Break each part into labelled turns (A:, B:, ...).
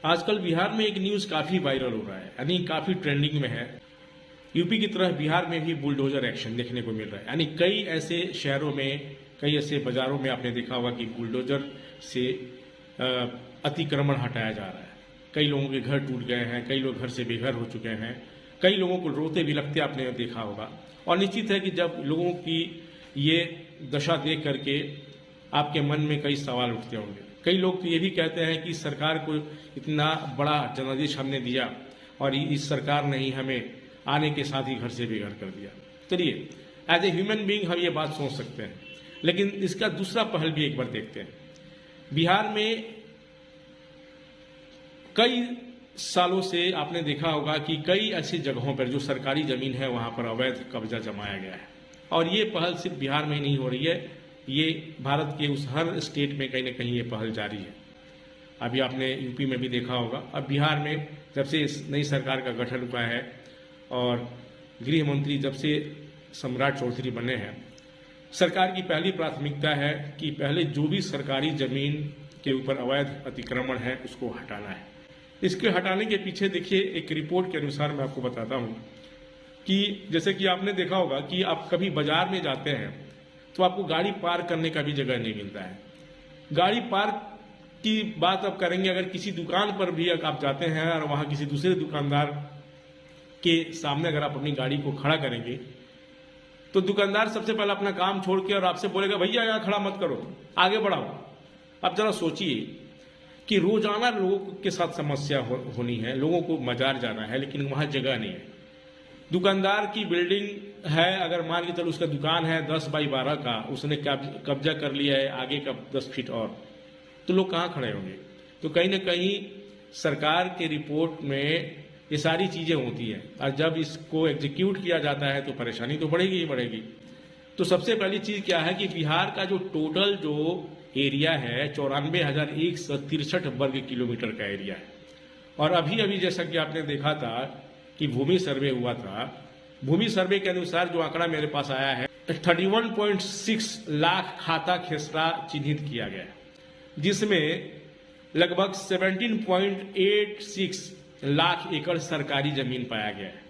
A: आजकल बिहार में एक न्यूज काफी वायरल हो रहा है, यानी काफी ट्रेंडिंग में है। यूपी की तरह बिहार में भी बुलडोजर एक्शन देखने को मिल रहा है। यानी कई ऐसे शहरों में, कई ऐसे बाजारों में आपने देखा होगा कि बुलडोजर से अतिक्रमण हटाया जा रहा है। कई लोगों के घर टूट गए हैं, कई लोग घर से बेघर हो चुके हैं, कई लोगों को रोते बिलखते आपने देखा होगा। और निश्चित है कि जब लोगों की ये दशा देख करके आपके मन में कई सवाल उठते होंगे। कई लोग तो ये भी कहते हैं कि सरकार को इतना बड़ा जनादेश हमने दिया और इस सरकार ने ही हमें आने के साथ ही घर से बेघर कर दिया। चलिए, एज ए ह्यूमन बीइंग हम ये बात सोच सकते हैं, लेकिन इसका दूसरा पहल भी एक बार देखते हैं। बिहार में कई सालों से आपने देखा होगा कि कई ऐसी जगहों पर जो सरकारी जमीन है वहां पर अवैध कब्जा जमाया गया है। और ये पहल सिर्फ बिहार में ही नहीं हो रही है, ये भारत के उस हर स्टेट में कहीं ना कहीं ये पहल जारी है। अभी आपने यूपी में भी देखा होगा। अब बिहार में जब से इस नई सरकार का गठन हुआ है और गृह मंत्री जब से सम्राट चौधरी बने हैं, सरकार की पहली प्राथमिकता है कि पहले जो भी सरकारी जमीन के ऊपर अवैध अतिक्रमण है उसको हटाना है। इसके हटाने के पीछे देखिए, एक रिपोर्ट के अनुसार मैं आपको बताता हूं कि जैसे कि आपने देखा होगा कि आप कभी बाजार में जाते हैं तो आपको गाड़ी पार्क करने का भी जगह नहीं मिलता है। गाड़ी पार्क की बात अब करेंगे, अगर किसी दुकान पर भी अगर आप जाते हैं और वहां किसी दूसरे दुकानदार के सामने अगर आप अपनी गाड़ी को खड़ा करेंगे तो दुकानदार सबसे पहले अपना काम छोड़ के और आपसे बोलेगा, भैया यहाँ खड़ा मत करो, आगे बढ़ाओ। अब जरा सोचिए कि रोजाना लोगों के साथ समस्या होनी है, लोगों को बाजार जाना है, लेकिन वहां जगह नहीं है। दुकानदार की बिल्डिंग है, अगर मान के चलो उसका दुकान है 10 बाई 12 का, उसने कब्जा कर लिया है आगे का 10 फीट और, तो लोग कहाँ खड़े होंगे? तो कहीं ना कहीं सरकार के रिपोर्ट में ये सारी चीजें होती हैं और जब इसको एग्जीक्यूट किया जाता है तो परेशानी तो बढ़ेगी ही बढ़ेगी। तो सबसे पहली चीज क्या है कि बिहार का जो टोटल जो एरिया है 94,163 वर्ग किलोमीटर का एरिया है। और अभी जैसा कि आपने देखा था कि भूमि सर्वे हुआ था, भूमि सर्वे के अनुसार जो आंकड़ा मेरे पास आया है 31.6 लाख खाता खेसरा चिन्हित किया गया है, जिसमें लगभग 17.86 लाख एकड़ सरकारी जमीन पाया गया है।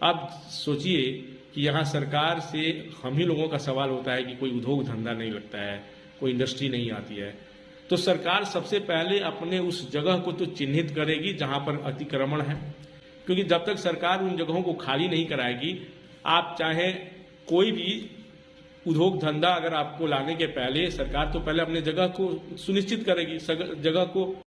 A: अब सोचिए कि यहाँ सरकार से हम ही लोगों का सवाल होता है कि कोई उद्योग धंधा नहीं लगता है, कोई इंडस्ट्री नहीं आती है, तो सरकार सबसे पहले अपने उस जगह को तो चिन्हित करेगी जहां पर अतिक्रमण है, क्योंकि जब तक सरकार उन जगहों को खाली नहीं कराएगी, आप चाहे कोई भी उद्योग धंधा अगर आपको लाने के पहले सरकार तो पहले अपने जगह को सुनिश्चित करेगी, जगह को